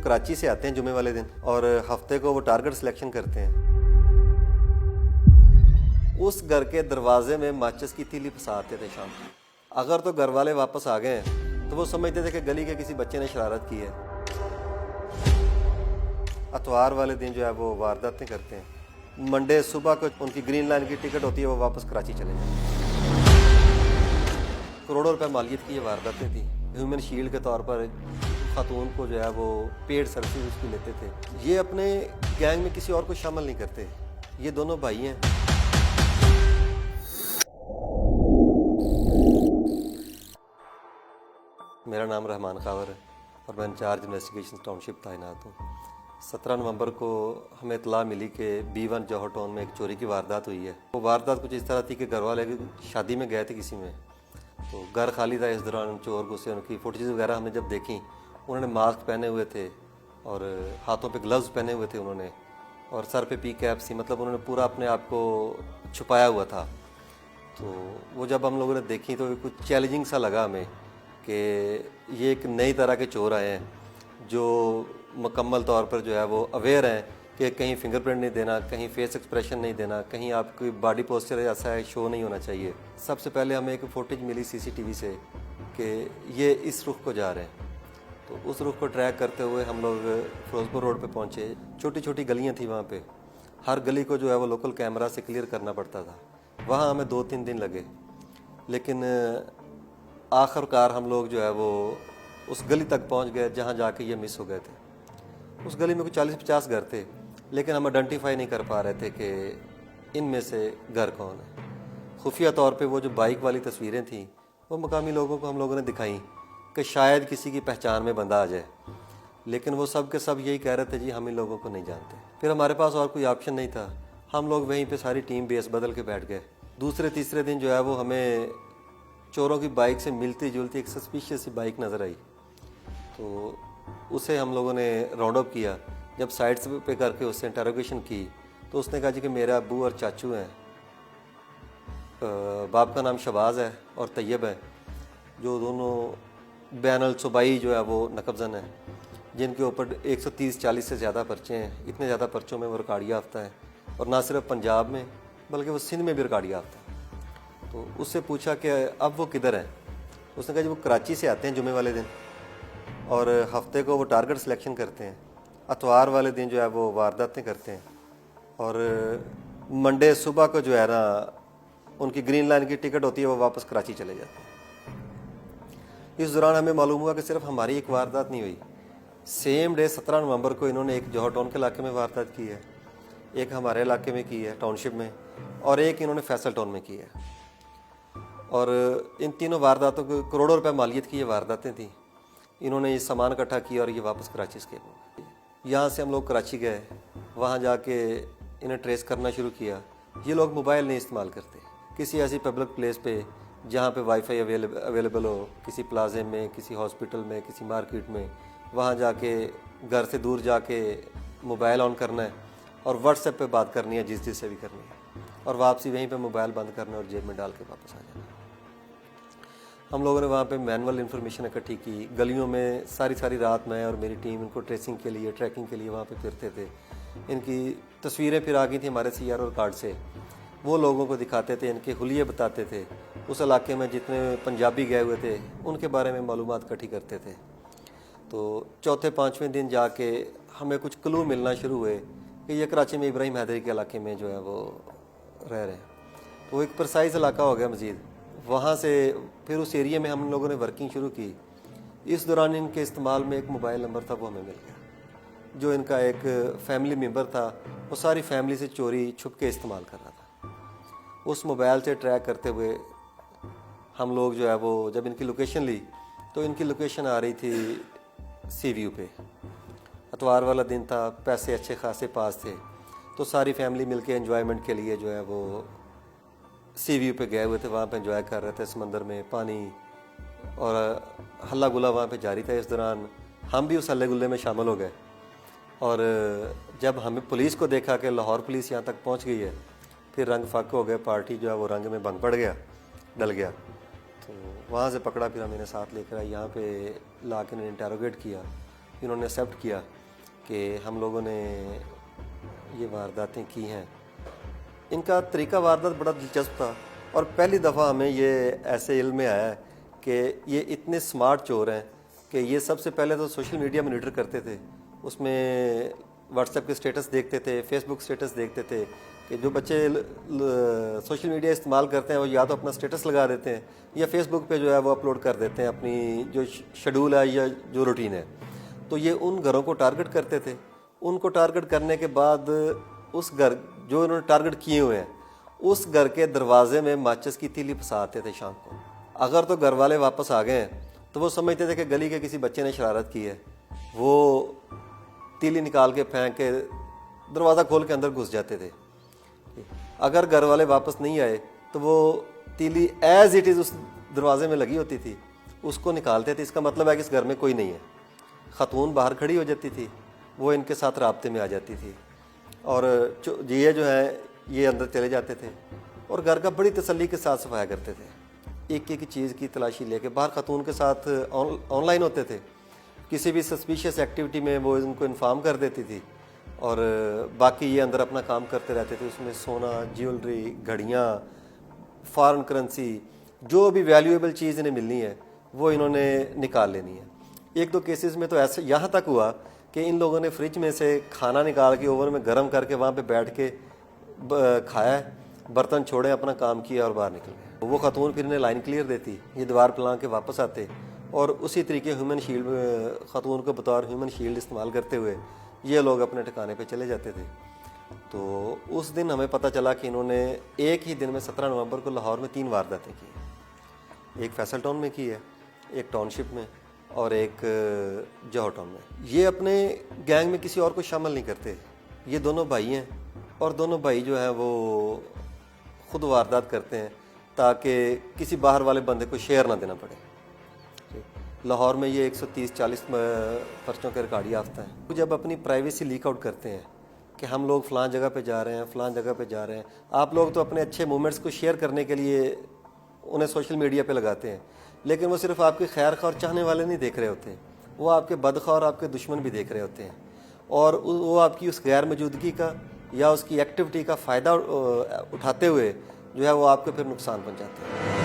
कराची से आते हैं जुमे वाले दिन और हफ्ते को वो टारगेट सिलेक्शन करते हैं। उस घर के दरवाजे में माचिस की तीली फंसाते थे शाम को। अगर तो घर वाले वापस आ गए तो वो समझते थे कि गली के किसी बच्चे ने शरारत की है। अतवार वाले दिन जो है वो वारदातें करते हैं। मंडे सुबह को उनकी ग्रीन लाइन की टिकट होती है, वो वापस कराची चले जाते हैं। करोड़ों रुपए मालियत की ये वारदातें थी। ह्यूमन शील्ड के तौर पर खातून को जो है वो पेड सर्विस उसकी लेते थे। ये अपने गैंग में किसी और को शामिल नहीं करते। ये दोनों भाई हैं। मेरा नाम रहमान खावर है और मैं इंचार्ज इन्वेस्टिगेशन टाउनशिप तैनात हूँ। 17 नवंबर को हमें इतला मिली कि B1 जौहर टाउन में एक चोरी की वारदात हुई है। वो वारदात कुछ इस तरह थी कि घर वाले शादी में गए थे किसी में, तो घर खाली था। इस दौरान चोर घुसे। उनकी फुटेज वगैरह हमने जब देखी, उन्होंने मास्क पहने हुए थे और हाथों पे ग्लव्स पहने हुए थे उन्होंने, और सर पे पी कैप सी, मतलब उन्होंने पूरा अपने आप को छुपाया हुआ था। तो वो जब हम लोगों ने देखी तो कुछ चैलेंजिंग सा लगा हमें कि ये एक नई तरह के चोर आए हैं जो मुकम्मल तौर पर जो है वो अवेयर हैं कि कहीं फिंगरप्रिंट नहीं देना, कहीं फेस एक्सप्रेशन नहीं देना, कहीं आपकी बॉडी पोस्चर ऐसा है शो नहीं होना चाहिए। सबसे पहले हमें एक फुटेज मिली CCTV से कि ये इस रुख को जा रहे हैं। तो उस रुख को ट्रैक करते हुए हम लोग फिरोजपुर रोड पे पहुंचे। छोटी छोटी गलियां थी वहाँ पे। हर गली को जो है वो लोकल कैमरा से क्लियर करना पड़ता था। वहाँ हमें 2-3 दिन लगे, लेकिन आखिरकार हम लोग जो है वो उस गली तक पहुँच गए जहाँ जाके ये मिस हो गए थे। उस गली में कुछ 40-50 घर थे, लेकिन हम आइडेंटिफाई नहीं कर पा रहे थे कि इनमें से घर कौन है। खुफिया तौर पे वो जो बाइक वाली तस्वीरें थीं वो मकामी लोगों को हम लोगों ने दिखाई कि शायद किसी की पहचान में बंदा आ जाए, लेकिन वो सब के सब यही कह रहे थे जी हम इन लोगों को नहीं जानते। फिर हमारे पास और कोई ऑप्शन नहीं था। हम लोग वहीं पे सारी टीम बेस बदल के बैठ गए। दूसरे तीसरे दिन जो है वो हमें चोरों की बाइक से मिलती जुलती एक सस्पिशियस सी बाइक नज़र आई, तो उसे हम लोगों ने राउंड अप किया। जब साइड्स पे करके उससे इंटरोगेशन की तो उसने कहा जी कि मेरे अब्बू और चाचू हैं। बाप का नाम शहबाज है और तैयब है, जो दोनों बैनुल सूबाई जो है वो नकबज़न है, जिनके ऊपर 130-40 से ज़्यादा पर्चे हैं। इतने ज़्यादा पर्चों में वो रिकॉर्ड याफ्ता है, और ना सिर्फ पंजाब में बल्कि वो सिंध में भी रिकॉर्ड याफ्ता है। तो उससे पूछा कि अब वो किधर हैं। उसने कहा जी वो कराची से आते हैं जुमे वाले दिन और हफ्ते को वो टारगेट सिलेक्शन करते हैं। अतवार वाले दिन जो है वो वारदातें करते हैं, और मंडे सुबह को जो है ना उनकी ग्रीन लाइन की टिकट होती है, वो वापस कराची चले जाते हैं। इस दौरान हमें मालूम हुआ कि सिर्फ हमारी एक वारदात नहीं हुई। सेम डे 17 नवंबर को इन्होंने एक जौहर टाउन के इलाके में वारदात की है, एक हमारे इलाके में की है टाउनशिप में, और एक इन्होंने फैसल टाउन में की है। और इन तीनों वारदातों को करोड़ों रुपए मालियत की ये वारदातें थी। इन्होंने ये सामान इकट्ठा किया और ये वापस कराची स्केप हो गए। यहाँ से हम लोग कराची गए, वहाँ जाके इन्हें ट्रेस करना शुरू किया। ये लोग मोबाइल नहीं इस्तेमाल करते। किसी ऐसी पब्लिक प्लेस पे जहाँ पे वाईफाई अवेलेबल हो, किसी प्लाजे में, किसी हॉस्पिटल में, किसी मार्केट में, वहाँ जाके घर से दूर जाके मोबाइल ऑन करना है और व्हाट्सएप पे बात करनी है जिससे भी करनी है, और वापसी वहीं पे मोबाइल बंद करना है और जेब में डाल के वापस आ जाना। हम लोगों ने वहाँ पे मैनुअल इन्फॉर्मेशन इकट्ठी की। गलियों में सारी रात मैं और मेरी टीम इनको ट्रेसिंग के लिए, ट्रैकिंग के लिए वहाँ पे फिरते थे। इनकी तस्वीरें फिर आ गई थी हमारे CRO कार्ड से। वो लोगों को दिखाते थे, इनके हुलिये बताते थे। उस इलाके में जितने पंजाबी गए हुए थे उनके बारे में मालूमात इकट्ठी करते थे। तो चौथे 5वें दिन जाके हमें कुछ क्लू मिलना शुरू हुए कि ये कराची में इब्राहिम हैदरी के इलाके में जो है वो रह रहे हैं। तो एक प्रिसाइज इलाका हो गया मज़ीद। वहाँ से फिर उस एरिया में हम लोगों ने वर्किंग शुरू की। इस दौरान इनके इस्तेमाल में एक मोबाइल नंबर था, वो हमें मिल गया। जो इनका एक फैमिली मेम्बर था, वो सारी फैमिली से चोरी छुप के इस्तेमाल कर रहा था। उस मोबाइल से ट्रैक करते हुए हम लोग जो है वो जब इनकी लोकेशन ली तो इनकी लोकेशन आ रही थी सी व्यू पे। अतवार वाला दिन था, पैसे अच्छे खासे पास थे, तो सारी फैमिली मिलके एंजॉयमेंट के लिए जो है वो सी व्यू पे गए हुए थे। वहाँ पे एंजॉय कर रहे थे, समंदर में पानी और हल्ला गुल्ला वहाँ पे जारी था। इस दौरान हम भी उस हल्ले गुल्ले में शामिल हो गए, और जब हमें पुलिस को देखा कि लाहौर पुलिस यहाँ तक पहुँच गई है, फिर रंग फाक हो गए। पार्टी जो है वो रंग में भंग पड़ गया, डल गया। तो वहाँ से पकड़ा, फिर हम इन्हें साथ लेकर आए। यहाँ पे ला के इन्हें इंटेरोगेट किया। انہوں نے ایکسیپٹ کیا کہ ہم لوگوں نے یہ وارداتیں کی ہیں۔ ان کا طریقہ واردات بڑا دلچسپ تھا، اور پہلی دفعہ ہمیں یہ ایسے علم میں آیا ہے کہ یہ اتنے سمارٹ چور ہیں کہ یہ سب سے پہلے تو سوشل میڈیا مانیٹر کرتے تھے، اس میں واٹس ایپ کے سٹیٹس دیکھتے تھے، فیس بک سٹیٹس دیکھتے تھے کہ جو بچے سوشل میڈیا استعمال کرتے ہیں وہ یا تو اپنا سٹیٹس لگا دیتے ہیں یا فیس بک پہ جو ہے وہ اپلوڈ کر دیتے ہیں اپنی جو شیڈول ہے یا جو روٹین ہے۔ تو یہ ان گھروں کو ٹارگٹ کرتے تھے۔ ان کو ٹارگٹ کرنے کے بعد اس گھر جو انہوں نے ٹارگٹ کیے ہوئے ہیں اس گھر کے دروازے میں ماچس کی تیلی پھنساتے تھے شام کو۔ اگر تو گھر والے واپس آ گئے ہیں تو وہ سمجھتے تھے کہ گلی کے کسی بچے نے شرارت کی ہے، وہ تیلی نکال کے پھینک کے دروازہ کھول کے اندر گھس جاتے تھے۔ اگر گھر والے واپس نہیں آئے تو وہ تیلی ایز اٹ از اس دروازے میں لگی ہوتی تھی، اس کو نکالتے تھے، اس کا مطلب ہے کہ اس گھر میں کوئی نہیں ہے۔ خاتون باہر کھڑی ہو جاتی تھی، وہ ان کے ساتھ رابطے میں آ جاتی تھی، اور یہ جو ہے یہ اندر چلے جاتے تھے اور گھر کا بڑی تسلی کے ساتھ صفایا کرتے تھے، ایک ایک چیز کی تلاشی لے کے۔ باہر خاتون کے ساتھ آن لائن ہوتے تھے، کسی بھی سسپیشیس ایکٹیویٹی میں وہ ان کو انفارم کر دیتی تھی، اور باقی یہ اندر اپنا کام کرتے رہتے تھے۔ اس میں سونا، جیولری، گھڑیاں، فارن کرنسی، جو بھی ویلیویبل چیز انہیں ملنی ہے وہ انہوں نے نکال لینی ہے۔ ایک دو کیسز میں تو ایسے یہاں تک ہوا کہ ان لوگوں نے فریج میں سے کھانا نکال کے اوون میں گرم کر کے وہاں پہ بیٹھ کے کھایا، برتن چھوڑے، اپنا کام کیا اور باہر نکل گئے۔ وہ خاتون پھر انہیں لائن کلیئر دیتی، یہ دیوار پلان کے واپس آتے، اور اسی طریقے ہیومن شیلڈ خاتون کو بطور ہیومن شیلڈ استعمال کرتے ہوئے یہ لوگ اپنے ٹھکانے پہ چلے جاتے تھے۔ تو اس دن ہمیں پتہ چلا کہ انہوں نے ایک ہی دن میں 17 نومبر کو لاہور میں 3 وارداتیں کی ہیں، ایک فیصل ٹاؤن میں کی ہے، ایک ٹاؤن شپ میں، اور ایک جوہر ٹاؤن میں۔ یہ اپنے گینگ میں کسی اور کو شامل نہیں کرتے، یہ دونوں بھائی ہیں، اور دونوں بھائی جو ہیں وہ خود واردات کرتے ہیں تاکہ کسی باہر والے بندے کو شیئر نہ دینا پڑے۔ لاہور میں یہ 130-40 پرچوں کے ریکارڈ یافتہ ہیں۔ جب اپنی پرائیویسی لیک آؤٹ کرتے ہیں کہ ہم لوگ فلاں جگہ پہ جا رہے ہیں، فلاں جگہ پہ جا رہے ہیں، آپ لوگ تو اپنے اچھے مومنٹس کو شیئر کرنے کے لیے انہیں سوشل میڈیا پہ لگاتے ہیں، لیکن وہ صرف آپ کے خیر خواہ اور چاہنے والے نہیں دیکھ رہے ہوتے، وہ آپ کے بدخواہ اور آپ کے دشمن بھی دیکھ رہے ہوتے ہیں، اور وہ آپ کی اس غیر موجودگی کا یا اس کی ایکٹیویٹی کا فائدہ اٹھاتے ہوئے جو ہے وہ آپ کو پھر نقصان پہنچاتے ہیں۔